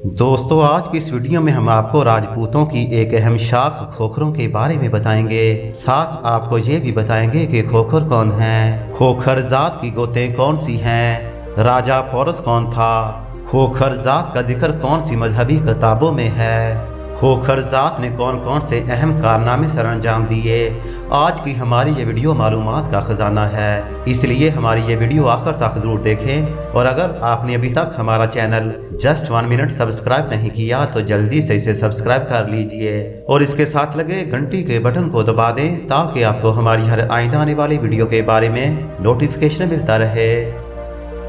दोस्तों, आज की इस वीडियो में हम आपको राजपूतों की एक अहम शाख खोखरों के बारे में बताएंगे। साथ आपको ये भी बताएंगे कि खोखर कौन है, खोखर जात की गोतें कौन सी हैं, राजा पोरस कौन था, खोखर जात का जिक्र कौन सी मजहबी किताबों में है, खोखर जात ने कौन कौन से अहम कारनामे सर अंजाम दिए। आज की हमारी ये वीडियो मालूमात का खजाना है, इसलिए हमारी ये वीडियो आखिर तक जरूर देखें। और अगर आपने अभी तक हमारा चैनल जस्ट 1 मिनट सब्सक्राइब नहीं किया तो जल्दी से इसे सब्सक्राइब कर लीजिए और इसके साथ लगे घंटी के बटन को दबा दें ताकि आपको हमारी हर आइंदा आने वाली वीडियो के बारे में नोटिफिकेशन मिलता रहे।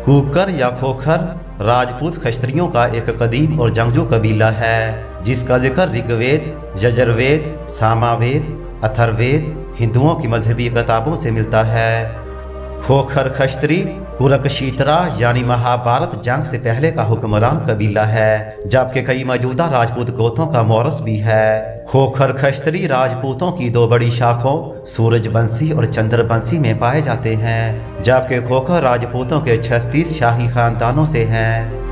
कूकर या खोखर राजपूत खस्त्रियों का एक कदीम और जंगजू कबीला है जिसका जिक्र ऋग्वेद, यजुर्वेद, सामवेद, अथर्ववेद हिंदुओं की मजहबी किताबों से मिलता है। खोखर खस्त्री कुरक्षेत्रा यानी महाभारत जंग से पहले का हुक्मरान कबीला है, जबकि कई मौजूदा राजपूत गोत्रों का मौरस भी है। खोखर खस्त्री राजपूतों की 2 बड़ी शाखों सूरजवंशी और चंद्रवंशी में पाए जाते हैं, जबकि खोखर राजपूतों के 36 शाही खानदानों से हैं।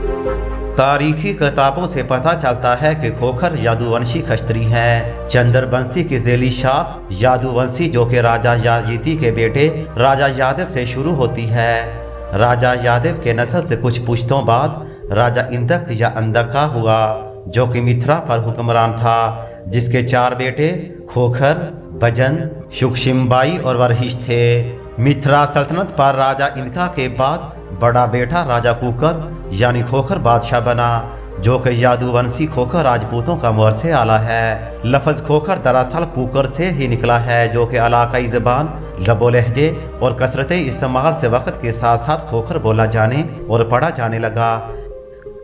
तारीखी किताबों से पता चलता है कि खोखर यादुवंशी खस्त्री हैं। चंद्रवंशी की ज़ेली शाख यादुवंशी जो कि राजा याजीती के बेटे राजा यादव से शुरू होती है। राजा यादव के नस्ल से कुछ पुश्तों बाद राजा इंदक या अंदका हुआ जो कि मिथिला पर हुक्मरान था, जिसके 4 बेटे खोखर, भजन, सुक्षिमबाई और वरहिश थे। मिथिला सल्तनत पर राजा इनका के बाद बड़ा बेटा राजा कुकर यानी खोखर बादशाह बना, जो कि यादुवंशी खोखर राजपूतों का मुअर्से आला है। लफ्ज़ खोखर दरअसल कुकर से ही निकला है, जो कि इलाकाई ज़बान, लबो लहजे और कसरत इस्तेमाल से वक्त के साथ साथ खोखर बोला जाने और पढ़ा जाने लगा।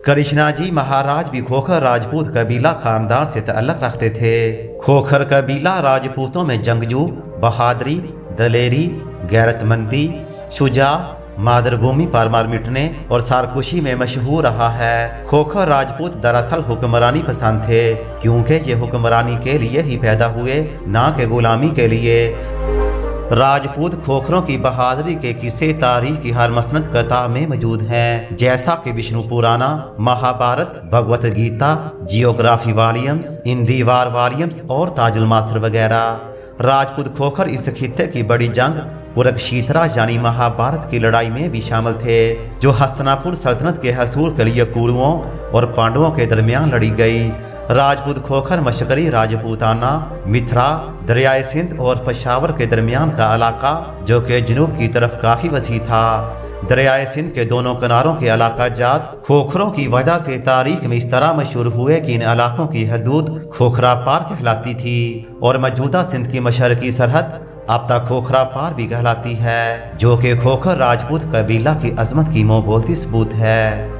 कृष्णा जी महाराज भी खोखर राजपूत कबीला खानदान से तअल्लुक़ रखते थे। खोखर कबीला राजपूतों में जंगजू, बहादुरी, दलेरी, गैरतमंदी, शुजा, मातृभूमि पर मर मिटने और सारकुशी में मशहूर रहा है। खोखर राजपूत दरअसल हुक्मरानी पसंद थे, क्योंकि ये हुक्मरानी के लिए ही पैदा हुए, ना कि गुलामी के लिए। राजपूत खोखरों की बहादुरी के किस्से तारीख की हर मसनद किताब में मौजूद हैं, जैसा कि विष्णु पुराना, Mahabharat, Bhagavad Gita, geography volumes, हिंदीवार volumes और ताजुल मासर वगैरह। राजपूत खोखर इस खित्ते की बड़ी जंग कुरक्षेत्रा यानी महाभारत की लड़ाई में भी शामिल थे, जो हस्तिनापुर सल्तनत के हसूल के लिए कौरवों और पांडवों के दरमियान लड़ी गई। राजपूत खोखर मशकरी राजपूताना, मिथिला, दरियाए सिंध और पेशावर के दरमियान का इलाका जो कि जनूब की तरफ काफ़ी वसी था। दरियाए सिंध के दोनों किनारों के इलाका जात खोखरों की वजह से तारीख में इस तरह मशहूर हुए कि इन इलाकों की हदूद खोखरा पार कहलाती थी और मौजूदा सिंध की मशरकी सरहद अब तक खोखरा पार भी कहलाती है, जो कि खोखर राजपूत कबीला की अजमत की मुँह बोलती सबूत है।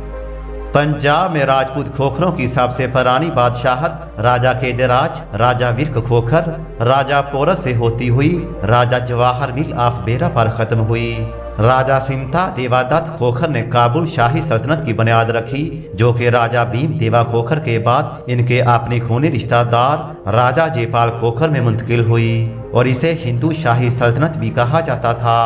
पंजाब में राजपूत खोखरों की सबसे पुरानी बादशाहत राजा केदराज, राजा विरक खोखर, राजा पोरस से होती हुई राजा जवाहर मिल ऑफ बेरा पर ख़त्म हुई। राजा सिमता देवादत्त खोखर ने काबुल शाही सल्तनत की बुनियाद रखी, जो कि राजा भीम देवा खोखर के बाद इनके अपने खूनी रिश्तेदार राजा जयपाल खोखर में मुंतकिल हुई और इसे हिंदू शाही सल्तनत भी कहा जाता था।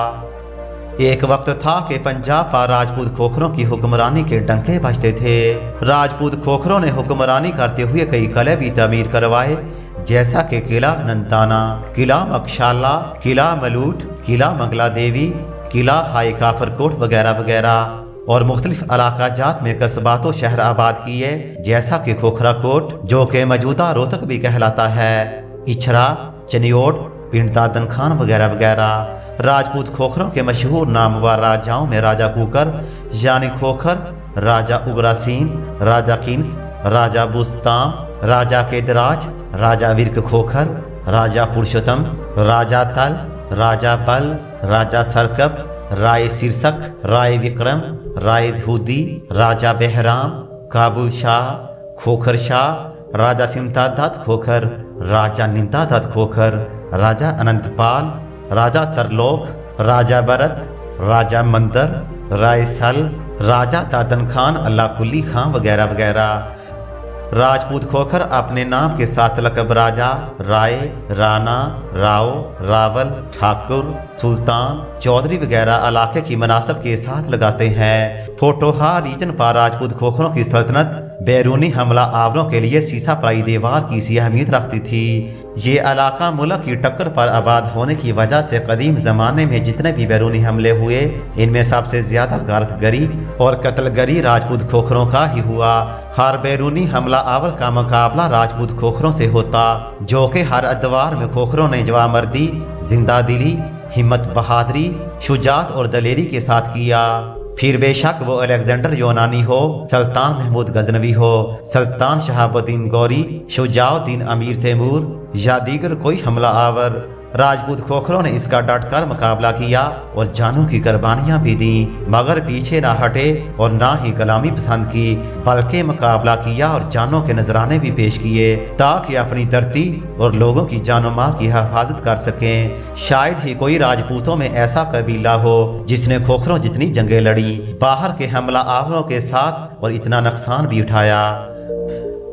एक वक्त था कि पंजाब पर राजपूत खोखरों की हुक्मरानी के डंके बजते थे। राजपूत खोखरों ने हुक्मरानी करते हुए कई किले भी तमीर करवाए, जैसा कि किला ननताना, किला मकशाला, किला मलूट, किला मंगला देवी, किला हाई काफरकोट वगैरह वगैरह, और मुख्तलिफ इलाका जात में कस्बात व शहर आबाद किए, जैसा कि खोखरा कोट जो कि मौजूदा रोहतक भी कहलाता है, इछरा, चनियोट, पिंड दादन खान वगैरह वगैरह। राजपूत खोखरों के मशहूर नामवर राजाओं में राजा कुकर यानी खोखर, राजा उग्रासीन, राजा किन्स, राजा बुस्ताम, राजा केदराज, राजा विरक खोखर, राजा पुरुषोत्तम, राजा तल, राजा बल, राजा सरकप, राय शीर्षक, राय विक्रम, राय धूदी, राजा बहराम, काबुल शाह, खोखर शाह, राजा सिमता दत्त खोखर, राजा निंदा दत्त खोखर, राजा अनंतपाल, राजा तरलोक, राजा भरत, राजा मंदर, राय सल, राजा दादन खान, अल्लाह कुली खां वगैरह वगैरह। राजपूत खोखर अपने नाम के साथ लकब राजा, राय, राणा, राव, रावल, ठाकुर, सुल्तान, चौधरी वगैरह इलाके की मनासब के साथ लगाते हैं। पोटोहा रीजन पर राजपूत खोखरों की सल्तनत बैरूनी हमला आवरों के लिए सीसा पराई दीवार की सी अहमियत रखती थी। ये इलाका मुल्क की टक्कर पर आबाद होने की वजह से कदीम ज़माने में जितने भी बैरूनी हमले हुए, इनमें सबसे ज़्यादा गारतगरी और कत्लगरी राजपूत खोखरों का ही हुआ। हर बैरूनी हमला आवर का मुकाबला राजपूत खोखरों से होता, जो कि हर अदवार में खोखरों ने जवामर्दी, जिंदा दिली, हिम्मत, बहादुरी, शुजात और दलेरी के साथ किया। फिर बेशक वो अलेक्जेंडर यूनानी हो, सुल्तान महमूद गजनवी हो, सुल्तान शहाबुद्दीन गौरी, शुजाउद्दीन अमीर तैमूर या दीगर कोई हमला आवर, राजपूत खोखरों ने इसका डट कर मुकाबला किया और जानों की कुर्बानियां भी दी, मगर पीछे ना हटे और ना ही गुलामी पसंद की, बल्कि मुकाबला किया और जानों के नजराने भी पेश किए ताकि अपनी धरती और लोगों की जानो माल की हिफाजत कर सकें। शायद ही कोई राजपूतों में ऐसा कबीला हो जिसने खोखरों जितनी जंगें लड़ी, बाहर के हमला आवरों के साथ, और इतना नुकसान भी उठाया।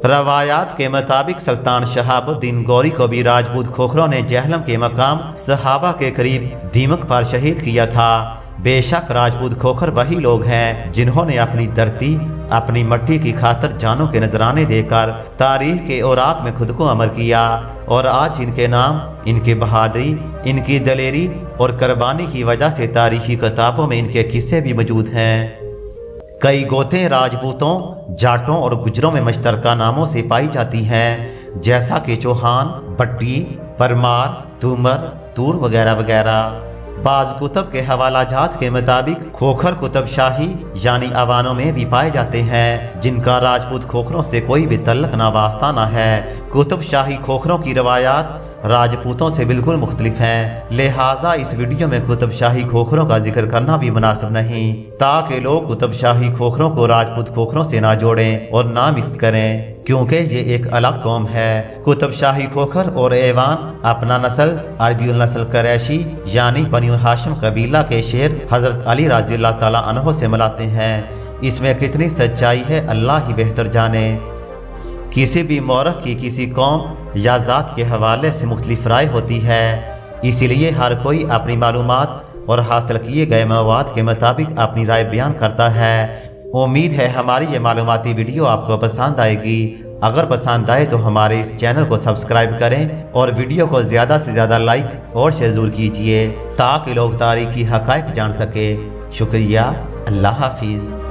रवायात के मुताबिक सुल्तान शहाबुद्दीन गौरी को भी राजपूत खोखरों ने जहलम के मकाम सहाबा के करीब दीमक पर शहीद किया था। बेशक राजपूत खोखर वही लोग हैं जिन्होंने अपनी धरती, अपनी मट्टी की खातिर जानों के नजराने देकर तारीख के औराक में खुद को अमर किया, और आज इनके नाम, इनकी बहादुरी, इनकी दलेरी और कुर्बानी की वजह से तारीखी किताबों में इनके किस्से भी मौजूद हैं। कई गोतें राजपूतों, जाटों और गुजरों में मुश्तरका नामों से पाई जाती हैं, जैसा कि चौहान, भट्टी, परमार, तूमर, तूर वगैरह वगैरह। बाज़ कुतब के हवालाजात के मुताबिक खोखर कुतब शाही यानी अवानों में भी पाए जाते हैं, जिनका राजपूत खोखरों से कोई भी तल्लक ना वास्ता ना है। कुतब शाही खोखरों की रवायात राजपूतों से बिल्कुल मुख्तलिफ हैं, लिहाजा इस वीडियो में कुतब शाही खोखरों का जिक्र करना भी मुनासिब नहीं, ताकि लोग कुतब शाही खोखरों को राजपूत खोखरों से ना जोड़ें और ना मिक्स करें, क्योंकि ये एक अलग कौम है। कुतब शाही खोखर और ऐवान अपना नस्ल अरबी नस्ल कुरैशी यानी बनी हाशिम कबीला के शेर हजरत अली रज़ी अल्लाह ताला अन्हु से मिलाते हैं। इसमें कितनी सच्चाई है अल्लाह ही बेहतर जाने। किसी भी मौरख की किसी कौम या ज़ात के हवाले से मुख्तलिफ राय होती है, इसीलिए हर कोई अपनी मालूमात और हासिल किए गए मवाद के मुताबिक अपनी राय बयान करता है। उम्मीद है हमारी ये मालूमाती वीडियो आपको पसंद आएगी। अगर पसंद आए तो हमारे इस चैनल को सब्सक्राइब करें और वीडियो को ज़्यादा से ज़्यादा लाइक और शेयर ज़रूर कीजिए, ताकि लोग तारीखी हक़ाइक़ जान सके। शुक्रिया। अल्लाह हाफिज़।